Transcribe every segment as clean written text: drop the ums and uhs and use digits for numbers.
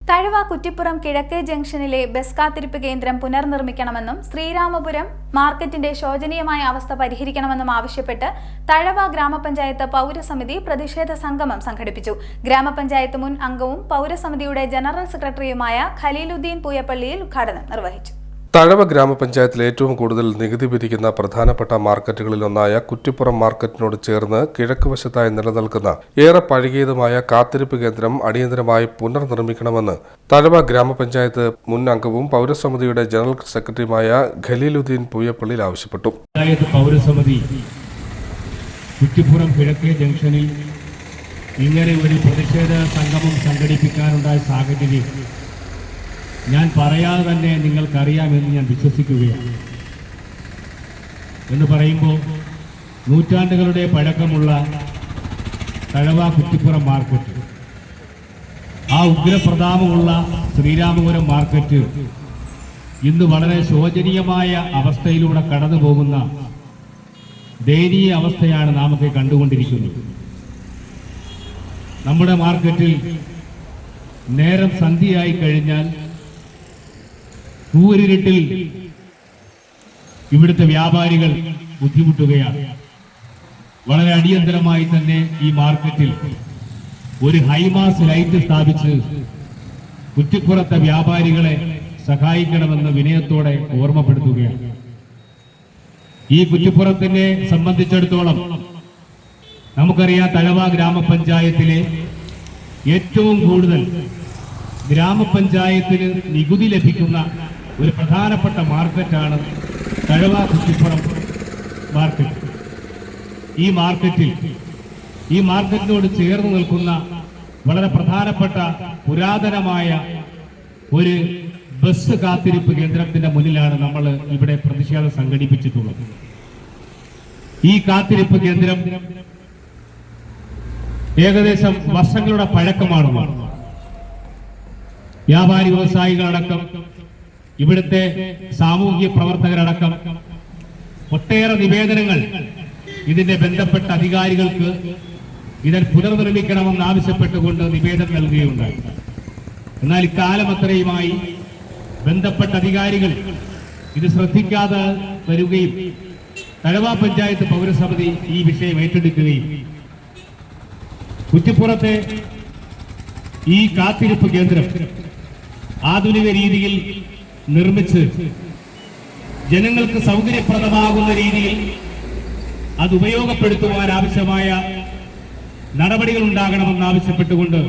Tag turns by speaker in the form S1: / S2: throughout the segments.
S1: തഴവ കുറ്റിപ്പുറം കിഴക്കേ ജംഗ്ഷനിലെ ബസ് കാത്തിരിപ്പ് കേന്ദ്രം പുനർനിർമ്മിക്കണമെന്നും ശ്രീരാമപുരം മാർക്കറ്റിന്റെ ശോചനീയമായ അവസ്ഥ പരിഹരിക്കണമെന്നും ആവശ്യപ്പെട്ട് തഴവ ഗ്രാമപഞ്ചായത്ത് പൗരസമിതി പ്രതിഷേധ സംഗമം സംഘടിപ്പിച്ചു. ഗ്രാമപഞ്ചായത്ത് മുൻ അംഗവും പൗരസമിതിയുടെ ജനറൽ സെക്രട്ടറിയുമായ ഖലീലുദ്ദീൻ പൂയപ്പള്ളിയിൽ ഉദ്ഘാടനം നിർവഹിച്ചു.
S2: തഴവ ഗ്രാമപഞ്ചായത്തിൽ ഏറ്റവും കൂടുതൽ നികുതി പിരിക്കുന്ന പ്രധാനപ്പെട്ട മാർക്കറ്റുകളിലൊന്നായ കുറ്റിപ്പുറം മാർക്കറ്റിനോട് ചേർന്ന് കിഴക്ക് വശത്തായി നിലനിൽക്കുന്ന ഏറെ പഴകിയതുമായ കാത്തിരിപ്പ് കേന്ദ്രം അടിയന്തരമായി പുനർനിർമ്മിക്കണമെന്ന് തഴവ ഗ്രാമപഞ്ചായത്ത് മുൻ അംഗവും പൗരസമിതിയുടെ ജനറൽ സെക്രട്ടറിയുമായ ഖലീലുദ്ദീൻ പൂയപ്പള്ളിയിൽ ആവശ്യപ്പെട്ടു.
S3: പൗരസമിതി കുറ്റിപ്പുറം കിഴക്കേ ജംഗ്ഷനിൽ ഇങ്ങനെ ഒരു പ്രതിഷേധ സംഗമം സംഘടിപ്പിക്കാനുണ്ടായ സാഹചര്യം ഞാൻ പറയാതെ തന്നെ നിങ്ങൾക്കറിയാമെന്ന് ഞാൻ വിശ്വസിക്കുകയാണ്. എന്ന് പറയുമ്പോൾ നൂറ്റാണ്ടുകളുടെ പഴക്കമുള്ള തഴവ കുറ്റിപ്പുറം മാർക്കറ്റ്, ആ ഉഗ്രപ്രതാപമുള്ള ശ്രീരാമപുരം മാർക്കറ്റ് ഇന്ന് വളരെ ശോചനീയമായ അവസ്ഥയിലൂടെ കടന്നു പോകുന്ന ദയനീയ അവസ്ഥയാണ് നാമൊക്കെ കണ്ടുകൊണ്ടിരിക്കുന്നത്. നമ്മുടെ മാർക്കറ്റിൽ നേരം സന്ധ്യയായി കഴിഞ്ഞാൽ കൂരിരുട്ടിൽ ഇവിടുത്തെ വ്യാപാരികൾ ബുദ്ധിമുട്ടുകയാണ്. വളരെ അടിയന്തരമായി തന്നെ ഈ മാർക്കറ്റിൽ ഒരു ഹൈമാസ് ലൈറ്റ് സ്ഥാപിച്ച് കുറ്റിപ്പുറത്തെ വ്യാപാരികളെ സഹായിക്കണമെന്ന് വിനയത്തോടെ ഓർമ്മപ്പെടുത്തുകയാണ്. ഈ കുറ്റിപ്പുറത്തിനെ സംബന്ധിച്ചിടത്തോളം നമുക്കറിയാം, തഴവ ഗ്രാമപഞ്ചായത്തിലെ ഏറ്റവും കൂടുതൽ ഗ്രാമപഞ്ചായത്തിന് നികുതി ലഭിക്കുന്ന ഒരു പ്രധാനപ്പെട്ട മാർക്കറ്റാണ് തഴവ കുറ്റിപ്പുറം മാർക്കറ്റ്. ഈ മാർക്കറ്റിനോട് ചേർന്ന് നിൽക്കുന്ന വളരെ പ്രധാനപ്പെട്ട പുരാതനമായ ഒരു ബസ് കാത്തിരിപ്പ് കേന്ദ്രത്തിന്റെ മുന്നിലാണ് നമ്മൾ ഇവിടെ പ്രതിഷേധം സംഘടിപ്പിച്ചിട്ടുള്ളത്. ഈ കാത്തിരിപ്പ് കേന്ദ്രം ഏകദേശം വർഷങ്ങളുടെ പഴക്കമാണ്. വ്യാപാരി വ്യവസായികളടക്കം ഇവിടുത്തെ സാമൂഹ്യ പ്രവർത്തകരടക്കം ഒട്ടേറെ നിവേദനങ്ങൾ ഇതിന്റെ ബന്ധപ്പെട്ട അധികാരികൾക്ക് ഇതിനെ പുനർനിർമ്മിക്കണമെന്ന് ആവശ്യപ്പെട്ടുകൊണ്ട് നിവേദനം നൽകുകയുണ്ടായി. എന്നാൽ ഇക്കാലം അത്രയുമായി ബന്ധപ്പെട്ട അധികാരികൾ ഇത് ശ്രദ്ധിക്കാതെ വരികയും തഴവ പഞ്ചായത്ത് പൗരസമിതി ഈ വിഷയം ഏറ്റെടുക്കുകയും കുറ്റിപ്പുറത്തെ ഈ കാത്തിരിപ്പ് കേന്ദ്രം ആധുനിക രീതിയിൽ നിർമ്മിച്ച് ജനങ്ങൾക്ക് സൗകര്യപ്രദമാകുന്ന രീതിയിൽ അത് ഉപയോഗപ്പെടുത്തുവാൻ ആവശ്യമായ നടപടികൾ ഉണ്ടാകണമെന്ന് ആവശ്യപ്പെട്ടുകൊണ്ട്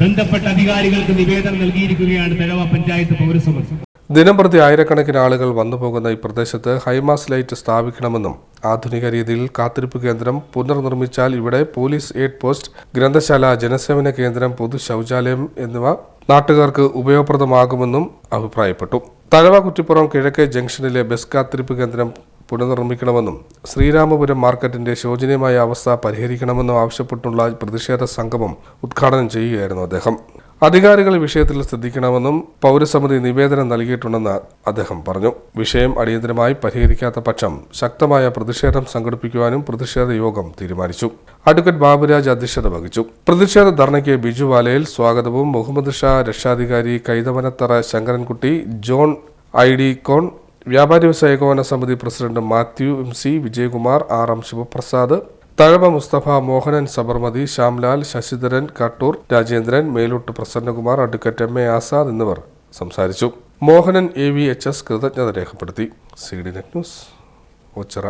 S3: ബന്ധപ്പെട്ട അധികാരികൾക്ക് നിവേദനം നൽകിയിരിക്കുകയാണ് തഴവ പഞ്ചായത്ത് പൗരസമിതി.
S2: ദിനംപ്രതി ആയിരക്കണക്കിന് ആളുകൾ വന്നുപോകുന്ന ഈ പ്രദേശത്ത് ഹൈമാസ് ലൈറ്റ് സ്ഥാപിക്കണമെന്നും ആധുനിക രീതിയിൽ കാത്തിരിപ്പ് കേന്ദ്രം പുനർനിർമ്മിച്ചാൽ ഇവിടെ പോലീസ് എയ്ഡ് പോസ്റ്റ്, ഗ്രന്ഥശാല, ജനസേവന കേന്ദ്രം, പൊതു ശൗചാലയം എന്നിവ നാട്ടുകാർക്ക് ഉപയോഗപ്രദമാകുമെന്നും അഭിപ്രായപ്പെട്ടു. തഴവ കുറ്റിപ്പുറം കിഴക്കേ ജംഗ്ഷനിലെ ബസ് കാത്തിരിപ്പ് കേന്ദ്രം പുനർനിർമ്മിക്കണമെന്നും ശ്രീരാമപുരം മാർക്കറ്റിന്റെ ശോചനീയമായ അവസ്ഥ പരിഹരിക്കണമെന്നും ആവശ്യപ്പെട്ടുള്ള പ്രതിഷേധ സംഗമം ഉദ്ഘാടനം ചെയ്യുകയായിരുന്നു അദ്ദേഹം. അധികാരികൾ വിഷയത്തിൽ ശ്രദ്ധിക്കണമെന്നും പൗരസമിതി നിവേദനം നൽകിയിട്ടുണ്ടെന്ന് അദ്ദേഹം പറഞ്ഞു. വിഷയം അടിയന്തരമായി പരിഹരിക്കാത്ത പക്ഷം ശക്തമായ പ്രതിഷേധം സംഘടിപ്പിക്കുവാനും പ്രതിഷേധ യോഗം തീരുമാനിച്ചു. അഡ്വക്കേറ്റ് ബാബുരാജ് അധ്യക്ഷത വഹിച്ചു. പ്രതിഷേധ ധർണയ്ക്ക് ബിജു വാലയിൽ സ്വാഗതവും മുഹമ്മദ് ഷാ, രക്ഷാധികാരി കൈതമനത്തറ ശങ്കരൻകുട്ടി, ജോൺ ID കോൺ, വ്യാപാരി വ്യവസായ ഏകോപന സമിതി president Mathew MC, Vijayakumar, RM Sivaprasad, Thazhava Musthafa, Mohanan Sabarmathi, Shyamlal, Sasidharan Kattoor, Rajendran, Melott Prasannakumar, advocate MA Azad എന്നിവർ സംസാരിച്ചു. മോഹനൻ AVHS കൃതജ്ഞത രേഖപ്പെടുത്തി. CDNet news, Ochira.